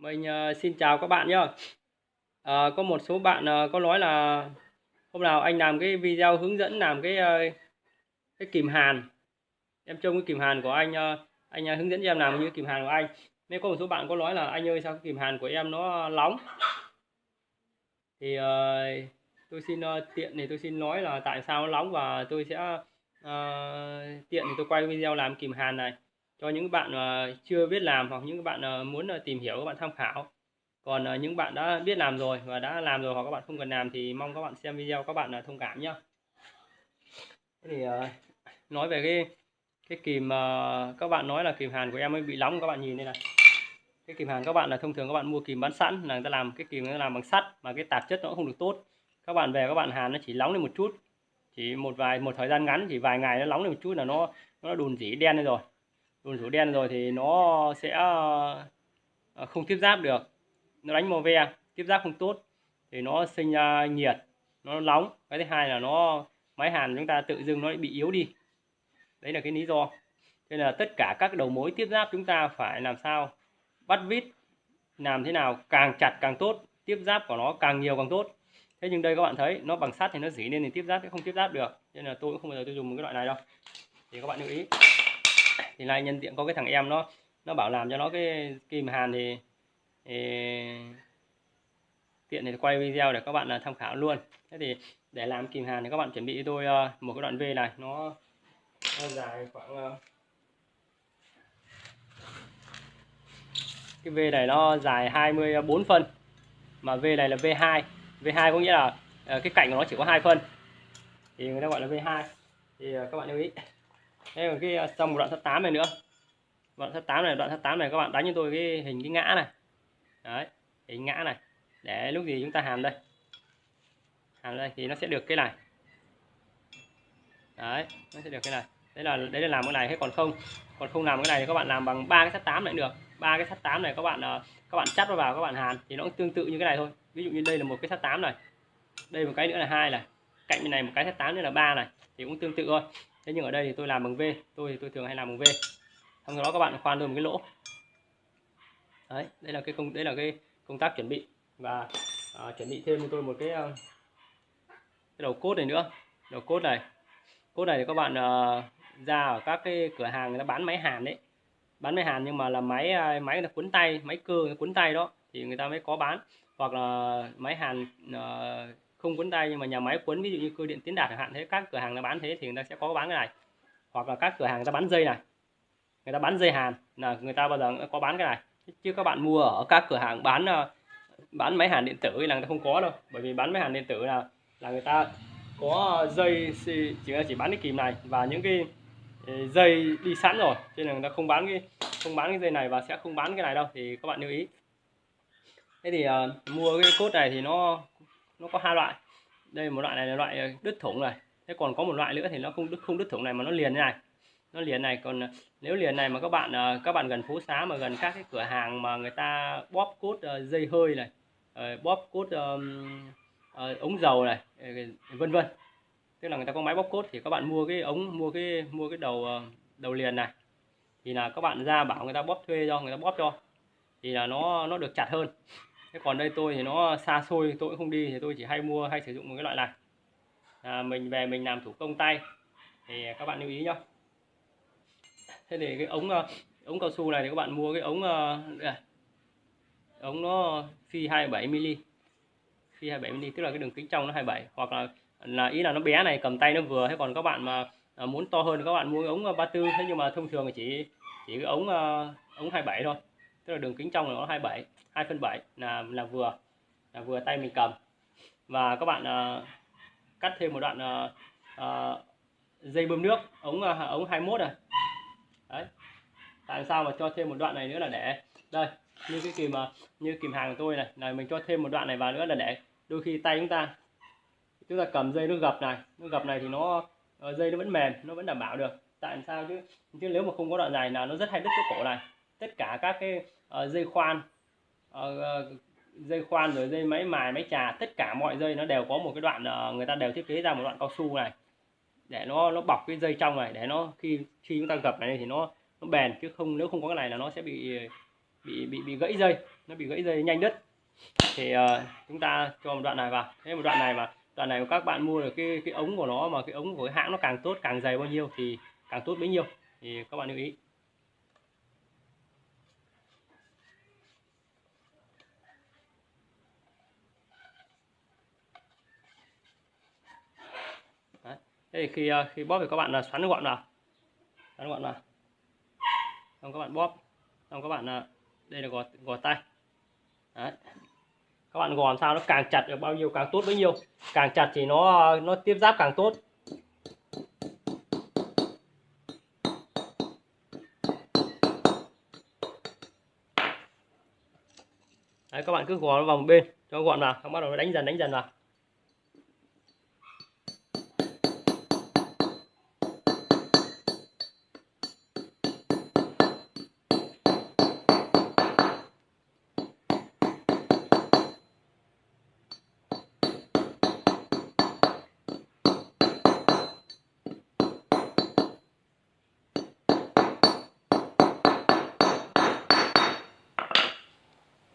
Mình xin chào các bạn nhé. Có một số bạn có nói là hôm nào anh làm cái video hướng dẫn làm cái kìm hàn. Em trông cái kìm hàn của anh, anh hướng dẫn cho em làm như kìm hàn của anh. Nên có một số bạn có nói là anh ơi sao cái kìm hàn của em nó nóng. Thì tôi xin tiện thì tôi xin nói là tại sao nó nóng, và tôi sẽ tiện thì tôi quay video làm kìm hàn này cho những bạn chưa biết làm, hoặc những bạn muốn tìm hiểu, các bạn tham khảo. Còn những bạn đã biết làm rồi và đã làm rồi, hoặc các bạn không cần làm thì mong các bạn xem video các bạn thông cảm nhé. Thế thì nói về cái kìm, các bạn nói là kìm hàn của em ấy bị nóng. Các bạn nhìn đây này, cái kìm hàn các bạn là thông thường các bạn mua kìm bán sẵn là người ta làm cái kìm nó làm bằng sắt mà cái tạp chất nó cũng không được tốt. Các bạn về các bạn hàn nó chỉ nóng lên một chút, chỉ một thời gian ngắn, chỉ vài ngày nó nóng lên một chút là nó đùn rỉ đen lên rồi. Đùn rỉ đen rồi thì nó sẽ không tiếp giáp được, nó đánh mò ve, tiếp giáp không tốt thì nó sinh ra nhiệt, nó nóng. Cái thứ hai là máy hàn chúng ta tự dưng nó bị yếu đi. Đấy là cái lý do. Nên là tất cả các đầu mối tiếp giáp chúng ta phải làm sao bắt vít, làm thế nào càng chặt càng tốt, tiếp giáp của nó càng nhiều càng tốt. Thế nhưng đây các bạn thấy nó bằng sắt thì nó dỉ lên thì tiếp giáp sẽ không tiếp giáp được, nên là tôi cũng không bao giờ tôi dùng cái loại này đâu. Thì các bạn lưu ý. Thì nay nhân tiện có cái thằng em nó bảo làm cho nó cái kìm hàn thì tiện thì quay video để các bạn tham khảo luôn. Thế thì để làm kìm hàn thì các bạn chuẩn bị cho tôi một cái đoạn V này, nó dài khoảng cái V này nó dài 24 phân, mà V này là V2. V2 có nghĩa là cái cạnh của nó chỉ có 2 phân thì người ta gọi là V2. Thì các bạn lưu ý. Đây là cái xong một đoạn thất 8 này nữa. Đoạn thất 8 này các bạn đánh cho tôi cái hình cái ngã này. Đấy, hình ngã này. Để lúc gì chúng ta hàn đây. Hàn đây thì nó sẽ được cái này. Đấy, nó sẽ được cái này. Đấy là làm cái này. Thế còn không làm cái này thì các bạn làm bằng 3 cái sắt 8 lại được. 3 cái sắt 8 này các bạn chắt vào các bạn hàn thì nó cũng tương tự như cái này thôi. Ví dụ như đây là một cái sắt 8 này. Đây một cái nữa là 2 này. Cạnh bên này một cái sắt 8 nữa là 3 này thì cũng tương tự thôi. Thế nhưng ở đây thì tôi làm bằng V, tôi thường hay làm bằng V. Xong rồi đó các bạn khoan luôn một cái lỗ. Đấy, đây là cái công tác chuẩn bị. Và chuẩn bị thêm cho tôi một cái đầu cốt này nữa. Đầu cốt này thì các bạn ra ở các cái cửa hàng người ta bán máy hàn đấy, bán máy hàn nhưng mà là máy người ta cuốn tay, máy cơ người ta cuốn tay đó thì người ta mới có bán. Hoặc là máy hàn không cuốn tay nhưng mà nhà máy cuốn, ví dụ như Cơ Điện Tiến Đạt chẳng hạn, thế các cửa hàng nó bán thế thì người ta sẽ có bán cái này. Hoặc là các cửa hàng người ta bán dây này, người ta bán dây hàn là người ta bao giờ có bán cái này. Chứ các bạn mua ở các cửa hàng bán máy hàn điện tử là người ta không có đâu. Bởi vì bán máy hàn điện tử là người ta có dây, chỉ bán cái kìm này và những cái dây đi sẵn rồi, cho nên là người ta không bán cái dây này và sẽ không bán cái này đâu. Thì các bạn lưu ý. Thế thì mua cái cốt này thì nó có hai loại. Đây một loại này là loại đứt thủng này. Thế còn có một loại nữa thì nó không đứt thủng này mà nó liền như này. Nó liền này. Còn nếu liền này mà các bạn gần phố xá mà gần các cái cửa hàng mà người ta bóp cốt dây hơi này, bóp cốt ống dầu này, vân vân, tức là người ta có máy bóp cốt thì các bạn mua cái đầu liền này thì là các bạn ra bảo người ta bóp thuê cho, người ta bóp cho thì là nó được chặt hơn. Thế còn đây tôi thì nó xa xôi, tôi cũng không đi thì tôi chỉ hay sử dụng một cái loại này. Mình về mình làm thủ công tay thì các bạn lưu ý nhá. Thế thì cái ống cao su này thì các bạn mua cái ống nó phi 27 mm, phi 27 mm, tức là cái đường kính trong nó 27, hoặc là ý là nó bé này cầm tay nó vừa. Thế còn các bạn mà muốn to hơn thì các bạn mua cái ống 34. Thế nhưng mà thông thường chỉ cái ống 27 thôi, tức là đường kính trong là nó 27, 2/7 là vừa tay mình cầm. Và các bạn cắt thêm một đoạn dây bơm nước, ống 21 này. Đấy. Tại sao mà cho thêm một đoạn này nữa là để đây, như cái kìm hàng của tôi này là mình cho thêm một đoạn này vào nữa là để đôi khi tay chúng ta cầm dây nó gập này thì dây nó vẫn mềm, nó vẫn đảm bảo được. Tại sao chứ nếu mà không có đoạn này là nó rất hay đứt cái cổ này. Tất cả các cái dây khoan rồi dây máy mài, máy chà, tất cả mọi dây nó đều có một cái đoạn, người ta đều thiết kế ra một đoạn cao su này để nó bọc cái dây trong này, để nó khi chúng ta gập này thì nó bền. Chứ nếu không có cái này là nó sẽ bị bị gãy dây, nó bị gãy dây nhanh đứt. Thì chúng ta cho một đoạn này vào. Thế một đoạn này mà đoạn này các bạn mua được cái ống của nó, mà cái ống của cái hãng nó càng tốt, càng dày bao nhiêu thì càng tốt bấy nhiêu, thì các bạn lưu ý. Đấy. Thế thì khi bóp thì các bạn là xoắn gọn vào, xong các bạn bóp, xong các bạn đây là gò tay. Đấy. Các bạn gò làm sao nó càng chặt được bao nhiêu càng tốt bấy nhiêu, càng chặt thì nó tiếp giáp càng tốt. Đấy, các bạn cứ gò nó vào một bên cho gọn vào, xong bắt đầu nó đánh dần vào.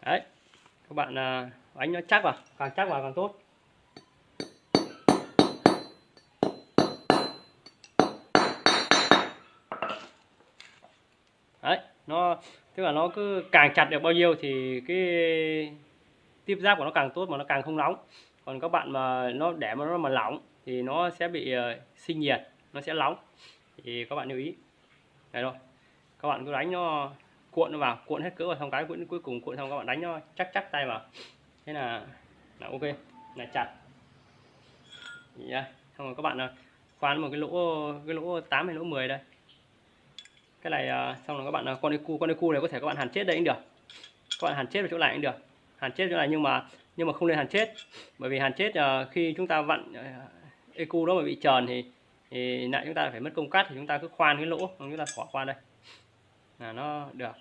Đấy, các bạn đánh nó chắc vào, càng chắc vào càng tốt. Đấy, tức là nó cứ càng chặt được bao nhiêu thì cái tiếp giáp của nó càng tốt, mà nó càng không nóng. Còn các bạn mà nó để mà nó mà lỏng thì nó sẽ bị sinh nhiệt, nó sẽ nóng, thì các bạn lưu ý. Đây rồi, các bạn cứ đánh nó, cuộn nó vào, cuộn hết cỡ vào, xong cái cuối cùng cuộn xong các bạn đánh nó chắc tay vào, thế là ok, là chặt. Yeah. Xong rồi các bạn khoan một cái lỗ 8 hay lỗ 10 đây. Cái này xong rồi các bạn con ecu này có thể các bạn hàn chết đây cũng được, các bạn hàn chết vào chỗ này cũng được, hàn chết chỗ này, nhưng mà không nên hàn chết, bởi vì hàn chết khi chúng ta vặn ecu đó mà bị tròn thì lại chúng ta phải mất công cắt, thì chúng ta cứ khoan cái lỗ, chúng ta xỏ qua đây là nó được.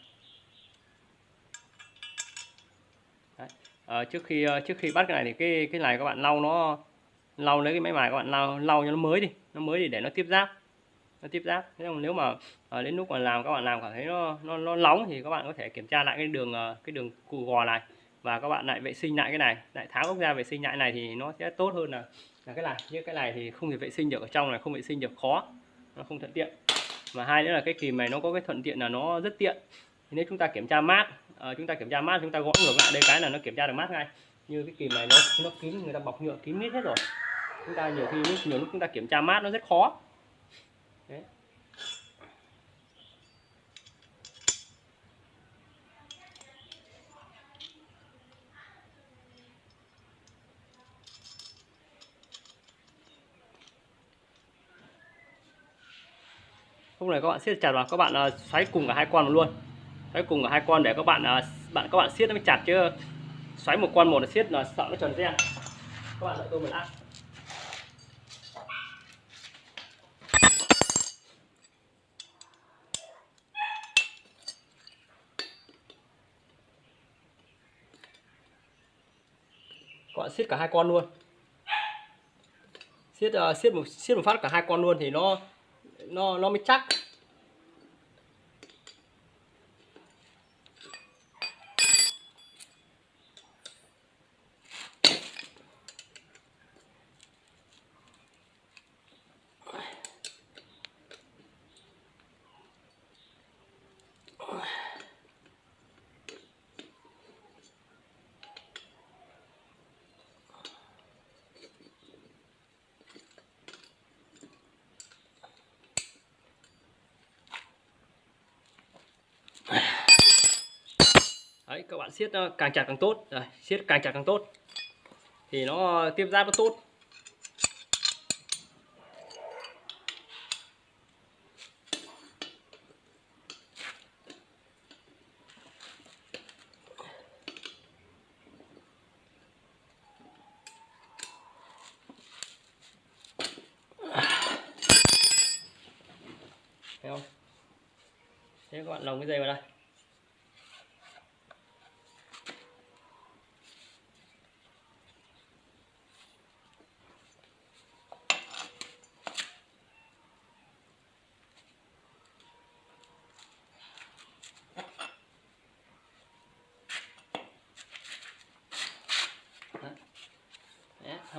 Đấy. Trước khi bắt cái này thì cái này các bạn lau lấy cái máy mài, các bạn lau cho nó mới đi để nó tiếp giáp. Thế còn nếu mà đến lúc mà làm các bạn làm cảm thấy nó nóng thì các bạn có thể kiểm tra lại cái đường cù gò này, và các bạn lại vệ sinh lại cái này, lại tháo ốc ra vệ sinh lại này thì nó sẽ tốt hơn là cái này. Như cái này thì không thể vệ sinh được, ở trong này không vệ sinh được, khó, nó không thuận tiện. Và hai nữa là cái kìm này nó có cái thuận tiện là nó rất tiện. Nếu chúng ta kiểm tra mát, chúng ta gõ ngược lại đây cái là nó kiểm tra được mát ngay. Như cái kìm này nó kín, người ta bọc nhựa kín mít hết rồi, chúng ta nhiều lúc chúng ta kiểm tra mát nó rất khó. Đấy. Lúc này các bạn siết chặt vào, các bạn xoáy cùng cả hai con luôn, xoáy cùng cả hai con để các bạn siết nó mới chặt, chứ xoáy một con một là siết là sợ nó tròn ren. Các bạn đợi tôi một lát. Các bạn siết cả hai con luôn, siết một phát cả hai con luôn thì nó mới chắc. Đấy, các bạn siết càng chặt càng tốt. Rồi, siết càng chặt càng tốt thì nó tiếp giáp nó tốt. Thấy không? Thế các bạn lồng cái dây vào đây.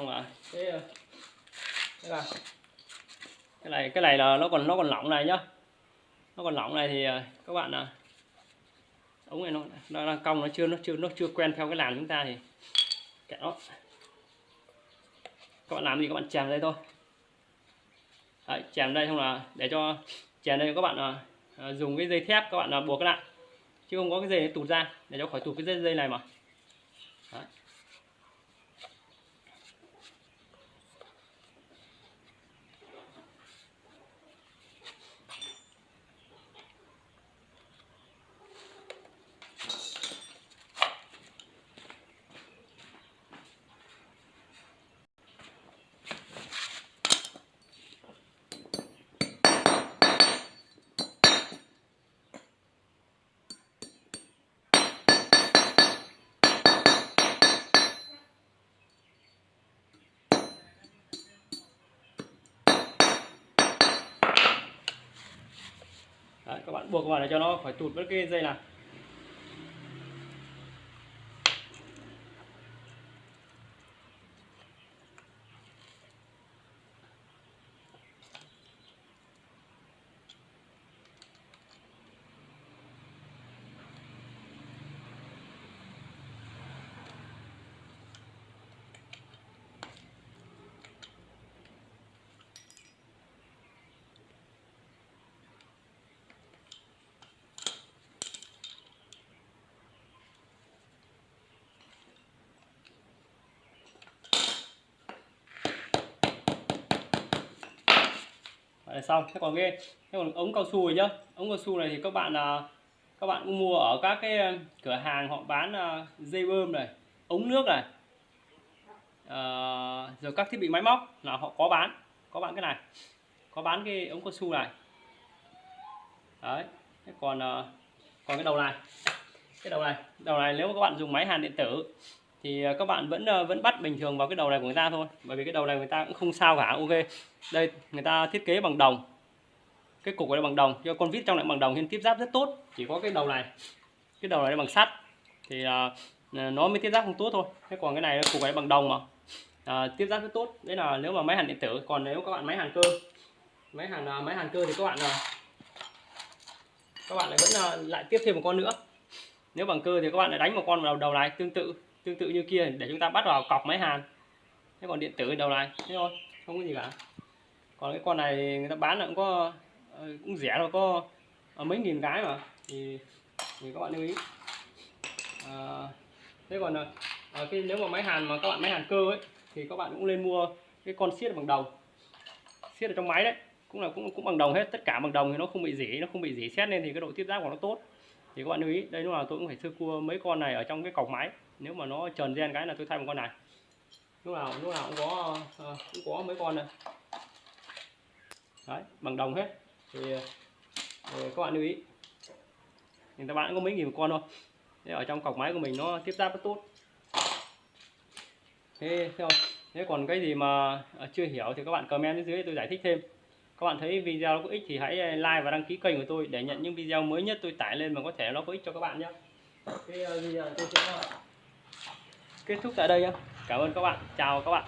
không ạ. Cái này là nó còn lỏng này nhá, nó còn lỏng này thì các bạn ống này nó đang cong, nó chưa quen theo cái làm chúng ta thì kệ nó. Các bạn làm gì các bạn chèn đây thôi. Đấy, chèn đây, không là để cho chèn đây các bạn dùng cái dây thép các bạn buộc cái lại, chứ không có cái dây tụt ra, để cho khỏi tụt cái dây này mà. Đấy. Đấy, các bạn buộc vào để cho nó khỏi tụt với cái dây này. Đấy, xong. Thế còn ống cao su rồi nhá. Ống cao su này thì các bạn cũng mua ở các cái cửa hàng họ bán dây bơm này, ống nước này, rồi các thiết bị máy móc là họ có bán cái này, có bán cái ống cao su này. Đấy. Thế còn cái đầu này nếu mà các bạn dùng máy hàn điện tử thì các bạn vẫn bắt bình thường vào cái đầu này của người ta thôi, bởi vì cái đầu này người ta cũng không sao cả. Ok, đây người ta thiết kế bằng đồng, cái cục này bằng đồng, cho con vít trong lại bằng đồng nên tiếp giáp rất tốt. Chỉ có cái đầu này bằng sắt thì nó mới tiếp giáp không tốt thôi. Thế còn cái này cục này bằng đồng mà tiếp giáp rất tốt. Đấy là nếu mà máy hàn điện tử. Còn nếu các bạn máy hàn cơ, máy hàn cơ thì các bạn lại vẫn lại tiếp thêm một con nữa. Nếu bằng cơ thì các bạn lại đánh một con vào đầu này tương tự như kia để chúng ta bắt vào cọc máy hàn. Thế còn điện tử đầu này thế thôi, không có gì cả. Còn cái con này thì người ta bán là cũng rẻ, rồi có mấy nghìn cái mà, thì các bạn lưu ý. Thế còn nếu mà máy hàn mà các bạn máy hàn cơ ấy thì các bạn cũng nên mua cái con siết bằng đồng, siết ở trong máy đấy, cũng bằng đồng hết, tất cả bằng đồng thì nó không bị rỉ sét lên thì cái độ tiếp giáp của nó tốt. Thì các bạn lưu ý. Đây lúc nào tôi cũng phải sơ cua mấy con này ở trong cái cọc máy, nếu mà nó tròn gen cái là tôi thay một con này. Lúc nào cũng có mấy con này. Đấy, bằng đồng hết thì các bạn lưu ý. Thì các bạn cũng có mấy nghìn một con thôi. Thế ở trong cọc máy của mình nó tiếp giáp rất tốt. Thế còn cái gì mà chưa hiểu thì các bạn comment bên dưới tôi giải thích thêm. Các bạn thấy video nó có ích thì hãy like và đăng ký kênh của tôi để nhận những video mới nhất tôi tải lên mà có thể nó có ích cho các bạn nhé. Cái video tôi sẽ kết thúc tại đây nhé. Cảm ơn các bạn. Chào các bạn.